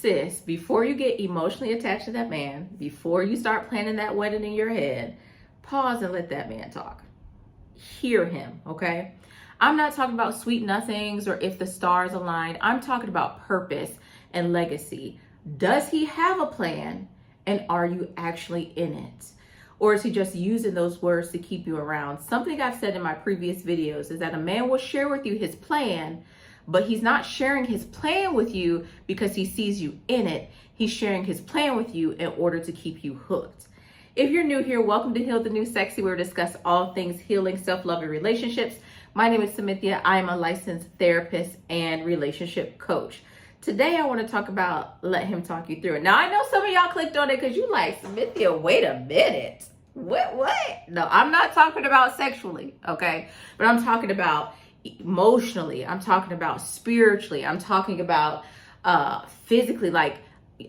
sis, before you get emotionally attached to that man, before you start planning that wedding in your head, pause and let that man talk. Hear him, okay? I'm not talking about sweet nothings or if the stars align. I'm talking about purpose and legacy. Does he have a plan, and are you actually in it? Or is he just using those words to keep you around? Something I've said in my previous videos is that a man will share with you his plan, but he's not sharing his plan with you because he sees you in it. He's sharing his plan with you in order to keep you hooked. If you're new here, welcome to Heal the New Sexy, where we discuss all things healing, self-love, and relationships. My name is Samithia. I am a licensed therapist and relationship coach. Today, I want to talk about let him talk you through it. Now, I know some of y'all clicked on it because you like, Samithia, wait a minute. What? No, I'm not talking about sexually, okay? But I'm talking about emotionally. I'm talking about spiritually. I'm talking about physically. Like,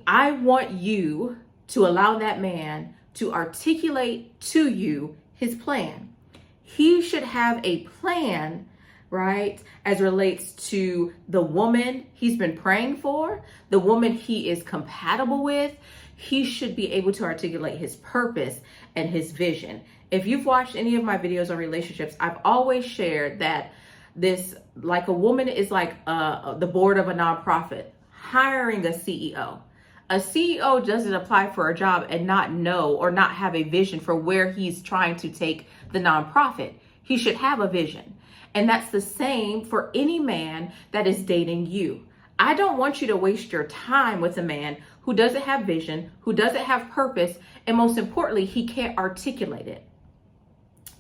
I want you to allow that man to articulate to you his plan. He should have a plan, right, as relates to the woman he's been praying for, the woman he is compatible with. He should be able to articulate his purpose and his vision. If you've watched any of my videos on relationships, I've always shared that this, like a woman is like the board of a nonprofit hiring a CEO. A CEO doesn't apply for a job and not know or not have a vision for where he's trying to take the nonprofit. He should have a vision. And that's the same for any man that is dating you. I don't want you to waste your time with a man who doesn't have vision, who doesn't have purpose, and most importantly, he can't articulate it.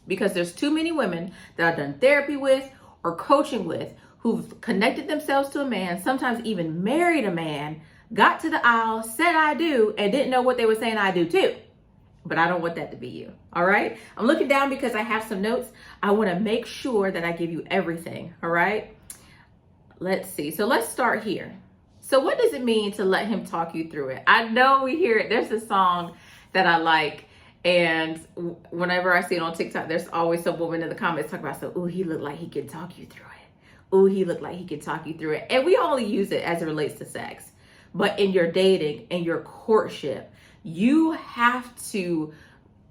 Because there's too many women that I've done therapy with or coaching with who've connected themselves to a man, sometimes even married a man, got to the aisle, said I do, and didn't know what they were saying I do too. But I don't want that to be you, all right? I'm looking down because I have some notes. I want to make sure that I give you everything, all right? Let's see. So let's start here. So what does it mean to let him talk you through it? I know we hear it. There's a song that I like, and whenever I see it on TikTok, there's always some woman in the comments talking about, so, ooh, he looked like he could talk you through it. Ooh, he looked like he could talk you through it. And we only use it as it relates to sex. But in your dating and your courtship, you have to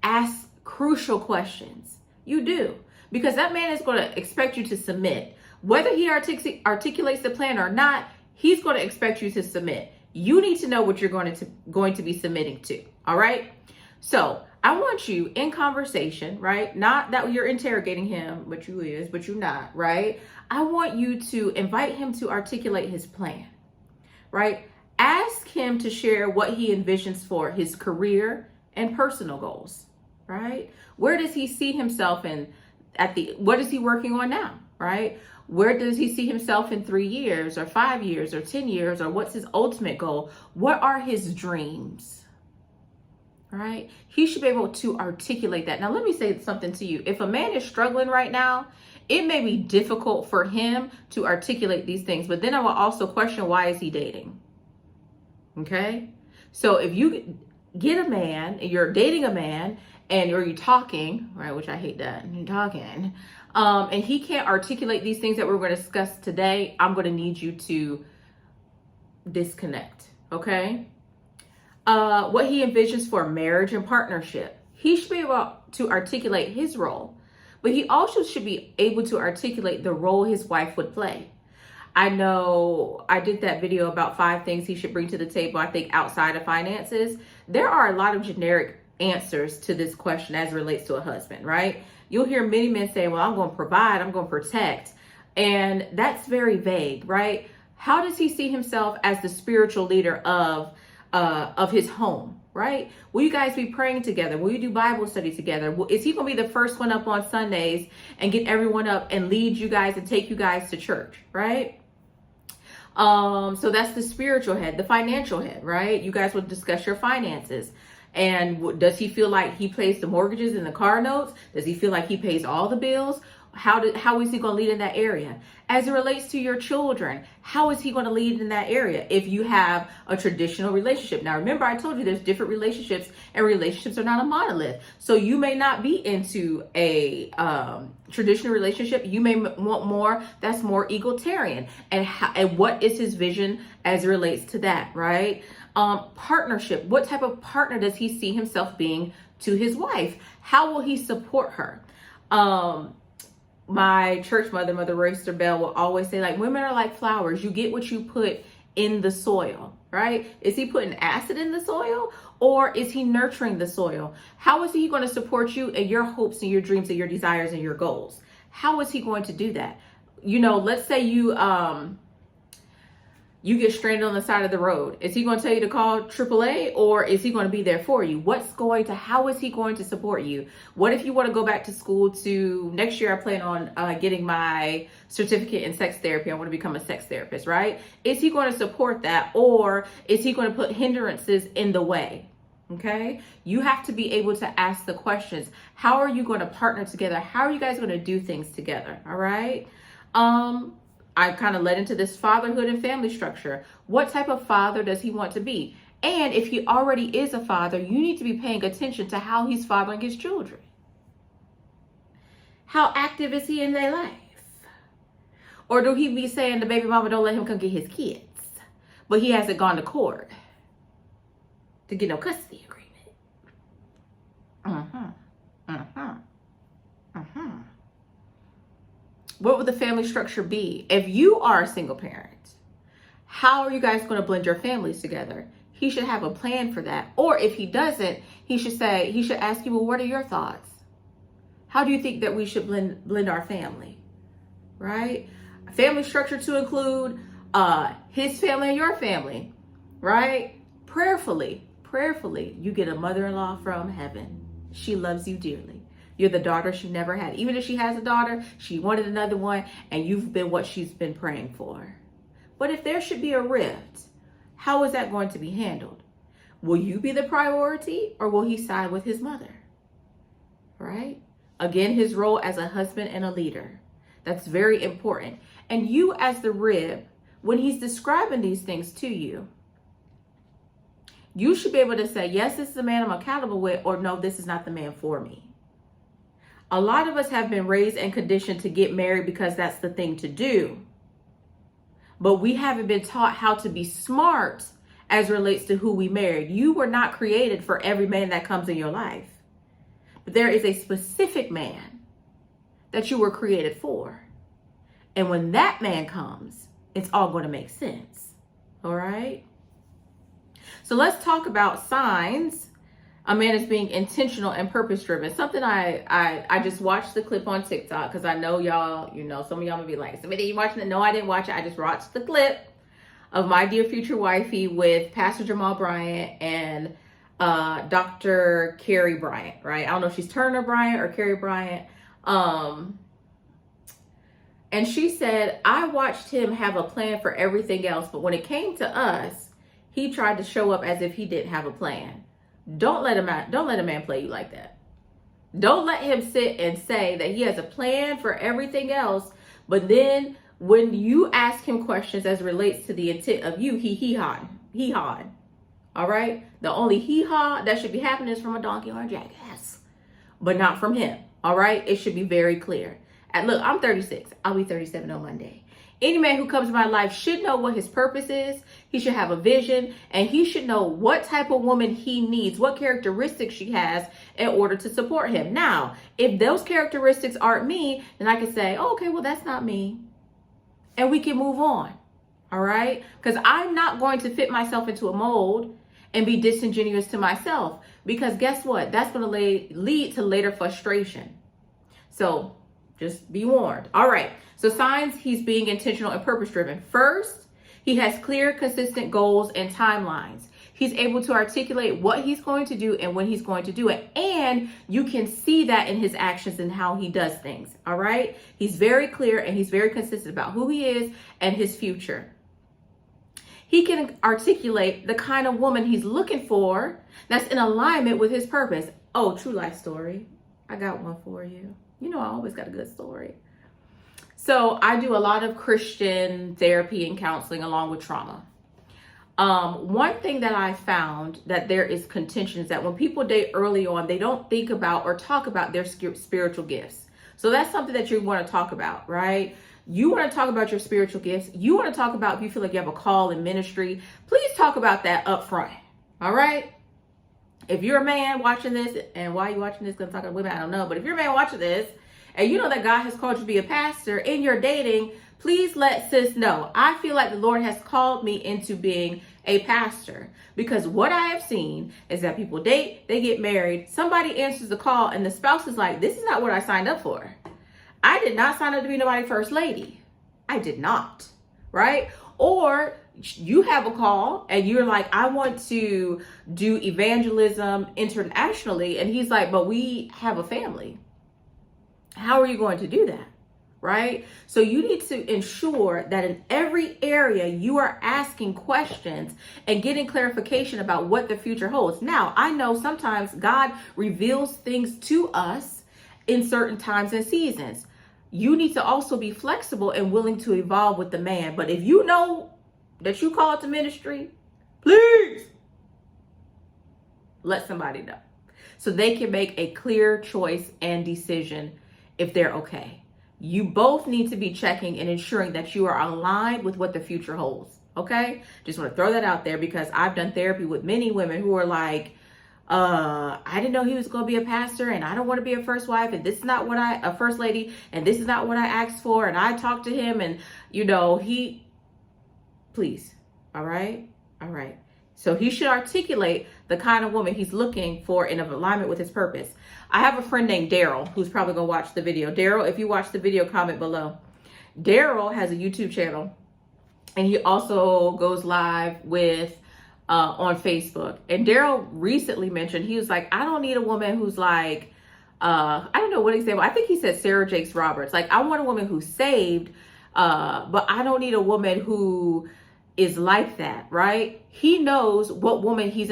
ask crucial questions. You do. Because that man is going to expect you to submit. Whether he articulates the plan or not, he's going to expect you to submit. You need to know what you're going to be submitting to. All right? So I want you in conversation, right? Not that you're interrogating him, but you're not, right? I want you to invite him to articulate his plan, right? Ask him to share what he envisions for his career and personal goals, right? Where does he see himself in what is he working on now, right? Where does he see himself in 3 years or 5 years or 10 years, or what's his ultimate goal? What are his dreams, right? He should be able to articulate that. Now, let me say something to you. If a man is struggling right now, it may be difficult for him to articulate these things, but then I will also question, why is he dating? Okay, so if you get a man, you're dating a man, or you're talking, right, which I hate that, you're talking, and he can't articulate these things that we're going to discuss today, I'm going to need you to disconnect, okay? What he envisions for marriage and partnership. He should be able to articulate his role, but he also should be able to articulate the role his wife would play. I know I did that video about 5 things he should bring to the table, I think, outside of finances. There are a lot of generic answers to this question as it relates to a husband, right? You'll hear many men say, well, I'm going to provide, I'm going to protect. And that's very vague, right? How does he see himself as the spiritual leader of his home, right? Will you guys be praying together? Will you do Bible study together? Is he going to be the first one up on Sundays and get everyone up and lead you guys and take you guys to church, right? So that's the spiritual head. The financial head, right? You guys will discuss your finances. And does he feel like he pays the mortgages and the car notes? Does he feel like he pays all the bills? How is he going to lead in that area? As it relates to your children, how is he going to lead in that area if you have a traditional relationship? Now, remember, I told you there's different relationships, and relationships are not a monolith. So you may not be into a traditional relationship. You may want more that's more egalitarian. And what is his vision as it relates to that, right? Partnership. What type of partner does he see himself being to his wife? How will he support her? My church mother, Mother Royster Bell, will always say, like, women are like flowers. You get what you put in the soil, right? Is he putting acid in the soil, or is he nurturing the soil? How is he going to support you and your hopes and your dreams and your desires and your goals? How is he going to do that? You know, let's say you get stranded on the side of the road. Is he going to tell you to call AAA, or is he going to be there for you? How is he going to support you? What if you want to go back to school next year? I plan on getting my certificate in sex therapy. I want to become a sex therapist, right? Is he going to support that, or is he going to put hindrances in the way? Okay. You have to be able to ask the questions. How are you going to partner together? How are you guys going to do things together? All right. I kind of led into this fatherhood and family structure. What type of father does he want to be? And if he already is a father, you need to be paying attention to how he's fathering his children. How active is he in their life? Or do he be saying the baby mama don't let him come get his kids, but he hasn't gone to court to get no custody agreement? What would the family structure be? If you are a single parent, how are you guys going to blend your families together? He should have a plan for that. Or if he doesn't, he should ask you, well, what are your thoughts? How do you think that we should blend our family? Right? A family structure to include his family and your family, right? Prayerfully, you get a mother-in-law from heaven. She loves you dearly. You're the daughter she never had. Even if she has a daughter, she wanted another one, and you've been what she's been praying for. But if there should be a rift, how is that going to be handled? Will you be the priority, or will he side with his mother? Right? Again, his role as a husband and a leader. That's very important. And you as the rib, when he's describing these things to you, you should be able to say, yes, this is the man I'm accountable with, or no, this is not the man for me. A lot of us have been raised and conditioned to get married because that's the thing to do. But we haven't been taught how to be smart as relates to who we married. You were not created for every man that comes in your life. But there is a specific man that you were created for. And when that man comes, it's all going to make sense. All right? So let's talk about signs a man is being intentional and purpose driven. Something I just watched the clip on TikTok, because I know y'all, some of y'all may be like, somebody, you watching it? No, I didn't watch it. I just watched the clip of My Dear Future Wifey with Pastor Jamal Bryant and Dr. Carrie Bryant, right? I don't know if she's Turner Bryant or Carrie Bryant. And she said, I watched him have a plan for everything else, but when it came to us, he tried to show up as if he didn't have a plan. Don't let a man play you like that. Don't let him sit and say that he has a plan for everything else, but then when you ask him questions as it relates to the intent of you, hee-hawing. All right? The only hee-haw that should be happening is from a donkey or a jackass, but not from him. All right? It should be very clear. And look, I'm 36. I'll be 37 on Monday. Any man who comes in my life should know what his purpose is. He should have a vision, and he should know what type of woman he needs, what characteristics she has in order to support him. Now, if those characteristics aren't me, then I can say, oh, okay, well, that's not me. And we can move on. All right? Because I'm not going to fit myself into a mold and be disingenuous to myself, because guess what? That's going to lead to later frustration. So just be warned. All right. So signs he's being intentional and purpose driven. First, he has clear, consistent goals and timelines. He's able to articulate what he's going to do and when he's going to do it. And you can see that in his actions and how he does things. All right. He's very clear and he's very consistent about who he is and his future. He can articulate the kind of woman he's looking for that's in alignment with his purpose. Oh, true life story. I got one for you. I always got a good story. So I do a lot of Christian therapy and counseling along with trauma. One thing that I found that there is contention is that when people date early on, they don't think about or talk about their spiritual gifts. So that's something that you want to talk about, right? You want to talk about your spiritual gifts. You want to talk about if you feel like you have a call in ministry, please talk about that up front. All right. If you're a man watching this, and why are you watching this? Because I'm talking to women, I don't know. But if you're a man watching this and you know that God has called you to be a pastor in your dating, please let sis know. I feel like the Lord has called me into being a pastor, because what I have seen is that people date, they get married, somebody answers the call, and the spouse is like, this is not what I signed up for. I did not sign up to be nobody's first lady. I did not, right? Or you have a call and you're like, I want to do evangelism internationally. And he's like, but we have a family. How are you going to do that? Right? So you need to ensure that in every area you are asking questions and getting clarification about what the future holds. Now, I know sometimes God reveals things to us in certain times and seasons. You need to also be flexible and willing to evolve with the man. But if you know that you call it to ministry, please let somebody know so they can make a clear choice and decision if they're okay. You both need to be checking and ensuring that you are aligned with what the future holds. Okay? Just want to throw that out there because I've done therapy with many women who are like, I didn't know he was going to be a pastor, and I don't want to be a first wife, and this is not what a first lady, and this is not what I asked for. And I talked to him, and please. All right. So he should articulate the kind of woman he's looking for in alignment with his purpose. I have a friend named Daryl who's probably going to watch the video. Daryl, if you watch the video, comment below. Daryl has a YouTube channel, and he also goes live with on Facebook. And Daryl recently mentioned, he was like, I don't need a woman who's like, I don't know what he said, but I think he said Sarah Jakes Roberts. Like, I want a woman who's saved, but I don't need a woman who is like that, right? He knows what woman he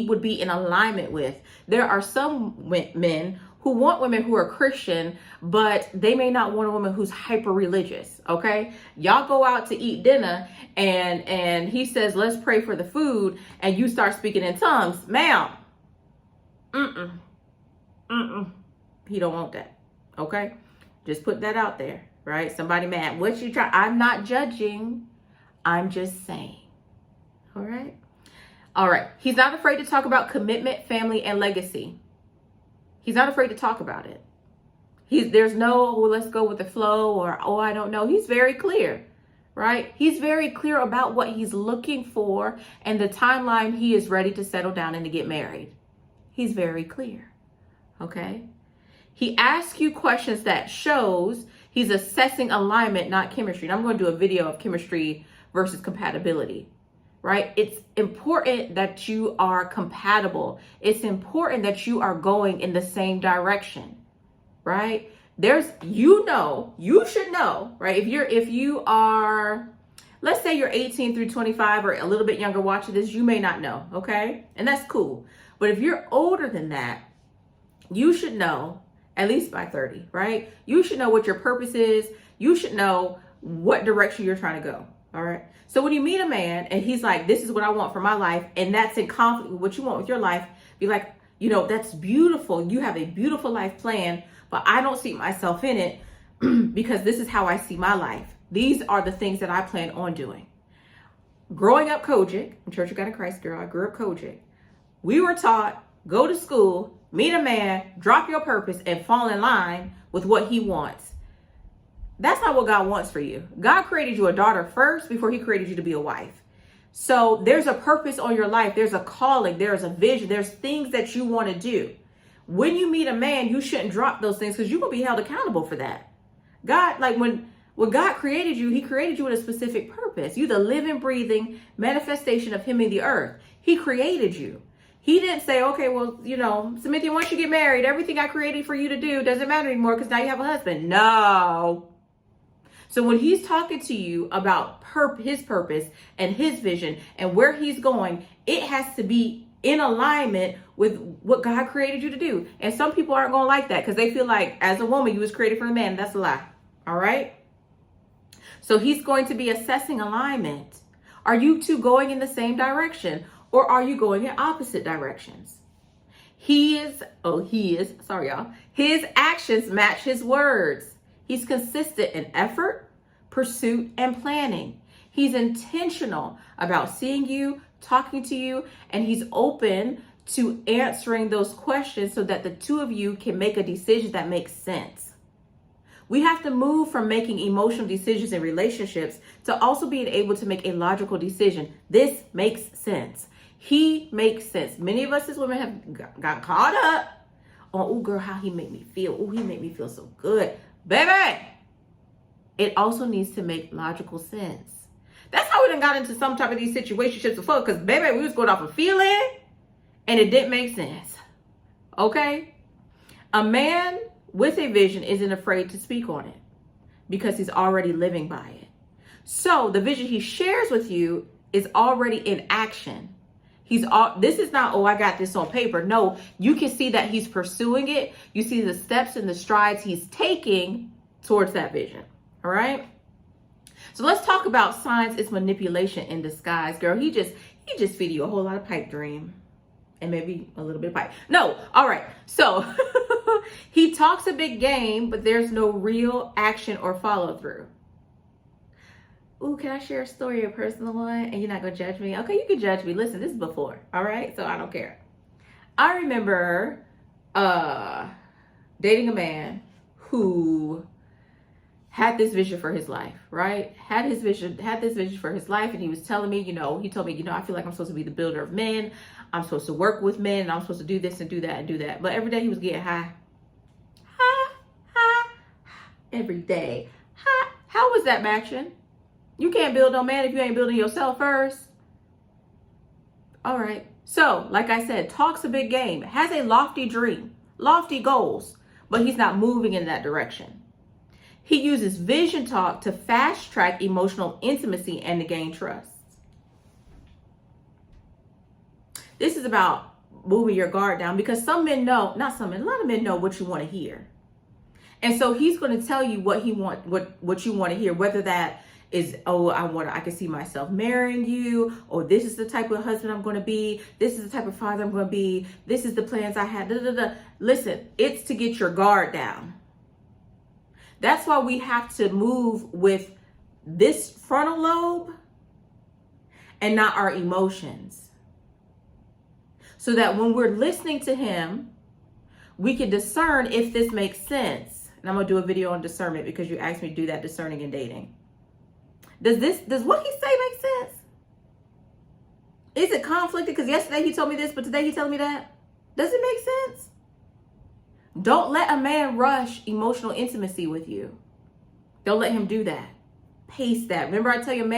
would be in alignment with. There are some men who want women who are Christian, but they may not want a woman who's hyper religious. Okay, y'all go out to eat dinner and he says, let's pray for the food, and you start speaking in tongues, ma'am. He don't want that. Okay, just put that out there, right? Somebody mad, what you try? I'm not judging, I'm just saying. All right. He's not afraid to talk about commitment, family, and legacy. He's not afraid to talk about it. There's no, let's go with the flow, or, I don't know. He's very clear, right? He's very clear about what he's looking for and the timeline he is ready to settle down and to get married. He's very clear, okay? He asks you questions that shows he's assessing alignment, not chemistry. And I'm going to do a video of chemistry versus compatibility. Right? It's important that you are compatible. It's important that you are going in the same direction, right? You should know, right? If you are, let's say you're 18 through 25 or a little bit younger watching this, you may not know, okay? And that's cool. But if you're older than that, you should know, at least by 30, right? You should know what your purpose is. You should know what direction you're trying to go. All right. So when you meet a man and he's like, this is what I want for my life, and that's in conflict with what you want with your life, be like, that's beautiful. You have a beautiful life plan, but I don't see myself in it because this is how I see my life. These are the things that I plan on doing. Growing up Kojic, I'm Church of God in Christ girl, I grew up Kojic. We were taught, go to school, meet a man, drop your purpose, and fall in line with what he wants. That's not what God wants for you. God created you a daughter first before he created you to be a wife. So there's a purpose on your life. There's a calling. There's a vision. There's things that you want to do. When you meet a man, you shouldn't drop those things because you're going to be held accountable for that. God, like when God created you, he created you with a specific purpose. You're the living, breathing manifestation of him in the earth. He created you. He didn't say, okay, well, Cynthia, once you get married, everything I created for you to do doesn't matter anymore because now you have a husband. No. So when he's talking to you about his purpose and his vision and where he's going, it has to be in alignment with what God created you to do. And some people aren't going to like that because they feel like as a woman, you was created for a man. That's a lie. All right. So he's going to be assessing alignment. Are you two going in the same direction, or are you going in opposite directions? Sorry, y'all. His actions match his words. He's consistent in effort, pursuit, and planning. He's intentional about seeing you, talking to you, and he's open to answering those questions so that the two of you can make a decision that makes sense. We have to move from making emotional decisions in relationships to also being able to make a logical decision. This makes sense. He makes sense. Many of us as women have got caught up on, oh girl, how he made me feel. Oh, he made me feel so good. Baby, it also needs to make logical sense. That's how we done got into some type of these situationships before, because baby, we was going off a feeling and it didn't make sense. Okay? A man with a vision isn't afraid to speak on it because he's already living by it. So the vision he shares with you is already in action. This is not, oh, I got this on paper. No, you can see that he's pursuing it. You see the steps and the strides he's taking towards that vision. All right. So let's talk about signs. It's manipulation in disguise, girl. He just feed you a whole lot of pipe dream and maybe a little bit of pipe. No. All right. So he talks a big game, but there's no real action or follow through. Ooh, can I share a story, a personal one? And you're not going to judge me? Okay, you can judge me. Listen, this is before, all right? So I don't care. I remember dating a man who had this vision for his life, right? Had this vision for his life. And he was telling me, he told me, I feel like I'm supposed to be the builder of men. I'm supposed to work with men. And I'm supposed to do this and do that and do that. But every day he was getting high. Every day. How was that matching? You can't build no man if you ain't building yourself first. All right. So, like I said, talks a big game, has a lofty dream, lofty goals, but he's not moving in that direction. He uses vision talk to fast track emotional intimacy and to gain trust. This is about moving your guard down because a lot of men know what you want to hear. And so he's going to tell you what you want to hear, whether that is, oh, I can see myself marrying you, or this is the type of husband I'm going to be. This is the type of father I'm going to be. This is the plans I had. Listen, it's to get your guard down. That's why we have to move with this frontal lobe and not our emotions. So that when we're listening to him, we can discern if this makes sense. And I'm going to do a video on discernment because you asked me to do that, discerning and dating. Does what he say make sense? Is it conflicted? Because yesterday he told me this, but today he's telling me that. Does it make sense? Don't let a man rush emotional intimacy with you. Don't let him do that. Pace that. Remember I tell you,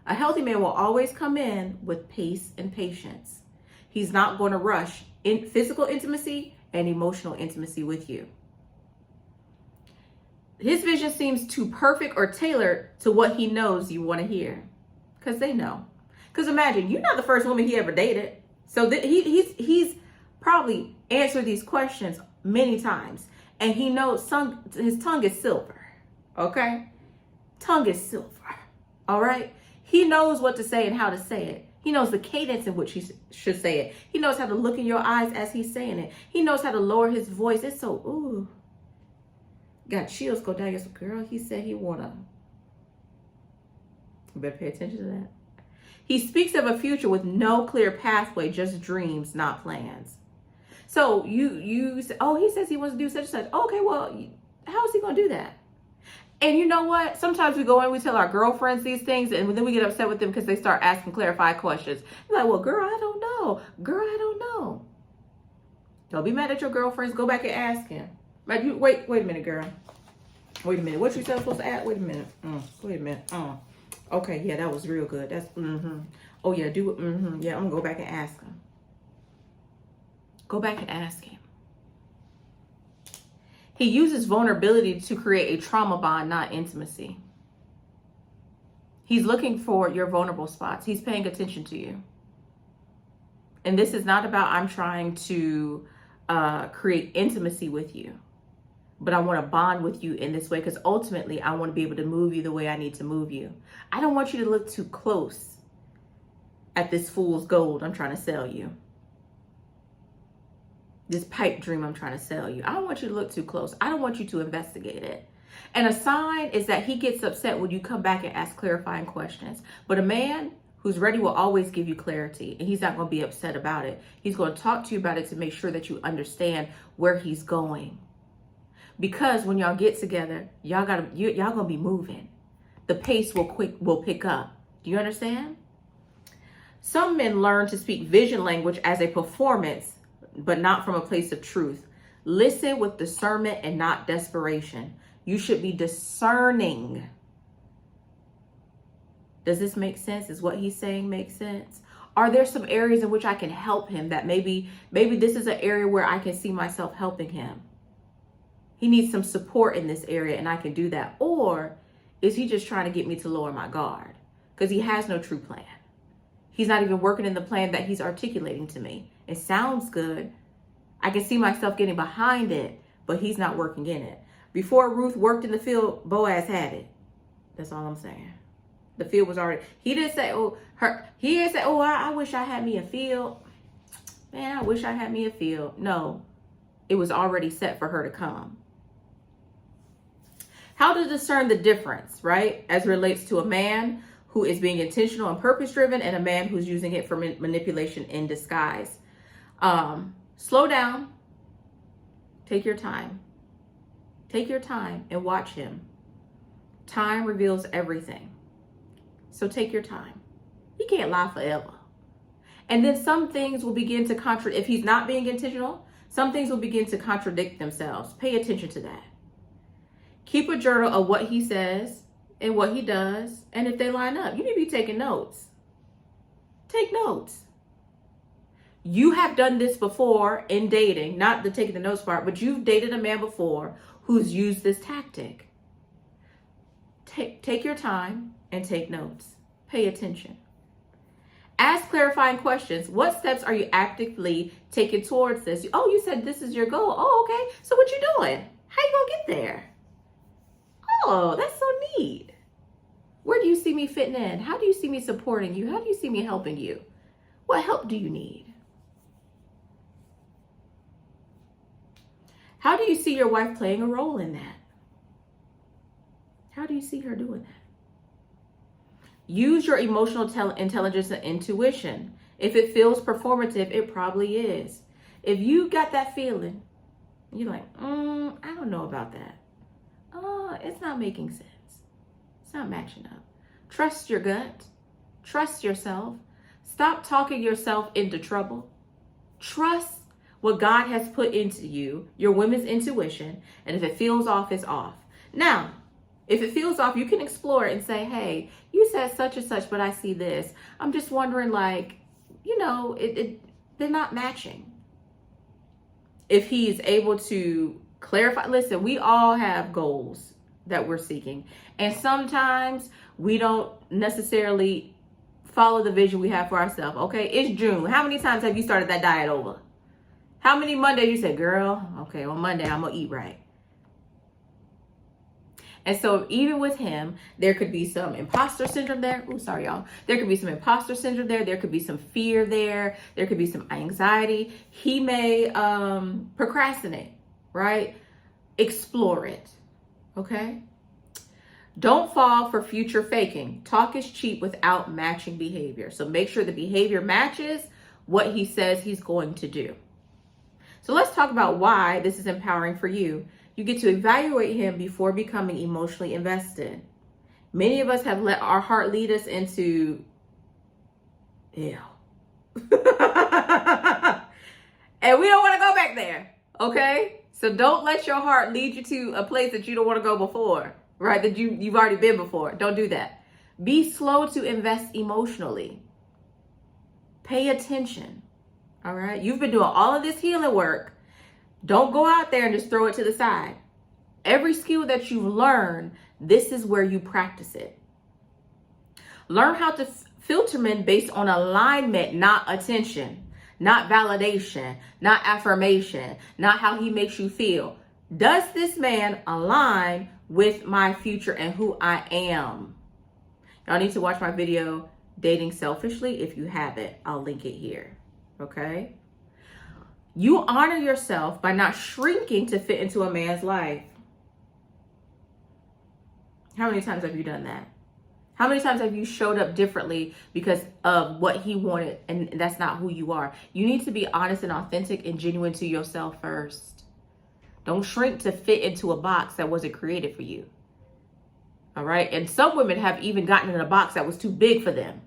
a healthy man will always come in with pace and patience. He's not going to rush in physical intimacy and emotional intimacy with you. His vision seems too perfect or tailored to what he knows you want to hear. Because they know. Because imagine, you're not the first woman he ever dated. So he's probably answered these questions many times. And he knows his tongue is silver. Okay? Tongue is silver. All right? He knows what to say and how to say it. He knows the cadence in which he should say it. He knows how to look in your eyes as he's saying it. He knows how to lower his voice. It's so, ooh. Got chills go down your girl. He said he wanna. You better pay attention to that. He speaks of a future with no clear pathway, just dreams, not plans. So you say, oh, he says he wants to do such and such. Okay, well, how is he gonna do that? And you know what? Sometimes we go in, we tell our girlfriends these things, and then we get upset with them because they start asking clarifying questions. They're like, well, girl, I don't know. Girl, I don't know. Don't be mad at your girlfriends. Go back and ask him. Like, wait a minute, girl. Wait a minute. What you said supposed to add? Wait a minute. Wait a minute. Okay, yeah, that was real good. That's, Oh, yeah, do it. Yeah, I'm going to go back and ask him. Go back and ask him. He uses vulnerability to create a trauma bond, not intimacy. He's looking for your vulnerable spots. He's paying attention to you. And this is not about I'm trying to create intimacy with you. but I want to bond with you in this way because ultimately I want to be able to move you the way I need to move you. I don't want you to look too close at this fool's gold I'm trying to sell you. This pipe dream I'm trying to sell you. I don't want you to look too close. I don't want you to investigate it. And a sign is that he gets upset when you come back and ask clarifying questions. But a man who's ready will always give you clarity, and he's not going to be upset about it. He's going to talk to you about it to make sure that you understand where he's going. Because when y'all get together, y'all going to be moving. The pace will pick up. Do you understand? Some men learn to speak vision language as a performance, but not from a place of truth. Listen with discernment and not desperation. You should be discerning. Does this make sense? Is what he's saying make sense? Are there some areas in which I can help him that maybe this is an area where I can see myself helping him? He needs some support in this area and I can do that. Or is he just trying to get me to lower my guard? Because he has no true plan. He's not even working in the plan that he's articulating to me. It sounds good. I can see myself getting behind it, but he's not working in it. Before Ruth worked in the field, Boaz had it. That's all I'm saying. The field was already, he didn't say, I wish I had me a field. Man, I wish I had me a field. No, it was already set for her to come. How to discern the difference, right? As it relates to a man who is being intentional and purpose driven and a man who's using it for manipulation in disguise. Slow down. Take your time. Take your time and watch him. Time reveals everything. So take your time. He can't lie forever. And then some things will begin to contradict. If he's not being intentional, some things will begin to contradict themselves. Pay attention to that. Keep a journal of what he says and what he does. And if they line up, you need to be taking notes. Take notes. You have done this before in dating, not the taking the notes part, but you've dated a man before who's used this tactic. Take your time and take notes. Pay attention. Ask clarifying questions. What steps are you actively taking towards this? Oh, you said this is your goal. Oh, okay. So what you doing? How you gonna get there? Oh, that's so neat. Where do you see me fitting in? How do you see me supporting you? How do you see me helping you? What help do you need? How do you see your wife playing a role in that? How do you see her doing that? Use your emotional intelligence and intuition. If it feels performative, it probably is. If you got that feeling, you're like, I don't know about that. It's not making sense. It's not matching up. Trust your gut. Trust yourself. Stop talking yourself into trouble. Trust what God has put into you, your women's intuition, and if it feels off, it's off. Now, if it feels off, you can explore it and say, hey, you said such and such, but I see this. I'm just wondering, they're not matching. If he's able to clarify, listen, we all have goals that we're seeking. And sometimes we don't necessarily follow the vision we have for ourselves. Okay, it's June. How many times have you started that diet over? How many Mondays you said, girl, okay, on Monday, I'm going to eat right. And so even with him, there could be some imposter syndrome there. Oh, sorry, y'all. There could be some imposter syndrome there. There could be some fear there. There could be some anxiety. He may procrastinate, right? Explore it, okay? Don't fall for future faking. Talk is cheap without matching behavior. So make sure the behavior matches what he says he's going to do. So let's talk about why this is empowering for you. You get to evaluate him before becoming emotionally invested. Many of us have let our heart lead us into hell. And we don't want to go back there, okay? So don't let your heart lead you to a place that you don't want to go before, right? That you've already been before. Don't do that. Be slow to invest emotionally. Pay attention, all right? You've been doing all of this healing work. Don't go out there and just throw it to the side. Every skill that you've learned, this is where you practice it. Learn how to filter men based on alignment, not attention, not validation, not affirmation, not how he makes you feel. Does this man align with my future and who I am? Y'all need to watch my video, Dating Selfishly. If you haven't, I'll link it here. Okay? You honor yourself by not shrinking to fit into a man's life. How many times have you done that? How many times have you showed up differently because of what he wanted and that's not who you are? You need to be honest and authentic and genuine to yourself first. Don't shrink to fit into a box that wasn't created for you. All right? And some women have even gotten in a box that was too big for them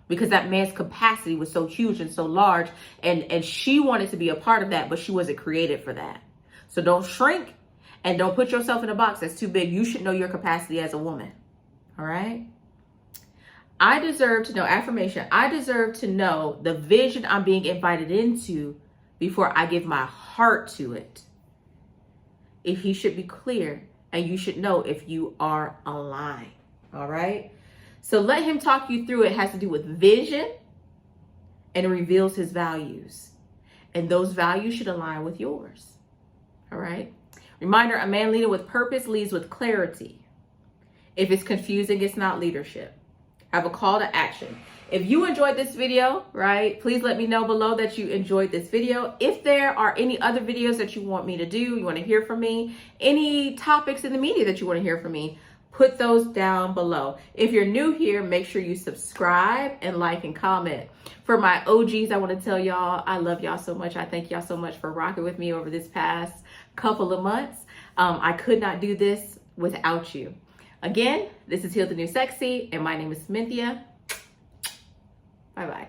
because that man's capacity was so huge and so large, and she wanted to be a part of that, but she wasn't created for that. So don't shrink and don't put yourself in a box that's too big. You should know your capacity as a woman. All right? I deserve to know, affirmation, I deserve to know the vision I'm being invited into before I give my heart to it. If he should be clear, and you should know if you are aligned. All right? So let him talk you through it. It has to do with vision, and it reveals his values. And those values should align with yours. All right? Reminder, a man leading with purpose leads with clarity. If it's confusing, it's not leadership. I have a call to action. If you enjoyed this video, right, please let me know below that you enjoyed this video. If there are any other videos that you want me to do, you want to hear from me, any topics in the media that you want to hear from me, put those down below. If you're new here, make sure you subscribe and like and comment. For my OGs, I want to tell y'all, I love y'all so much. I thank y'all so much for rocking with me over this past couple of months. I could not do this without you. Again, this is Heal the New Sexy, and my name is Cynthia. Bye-bye.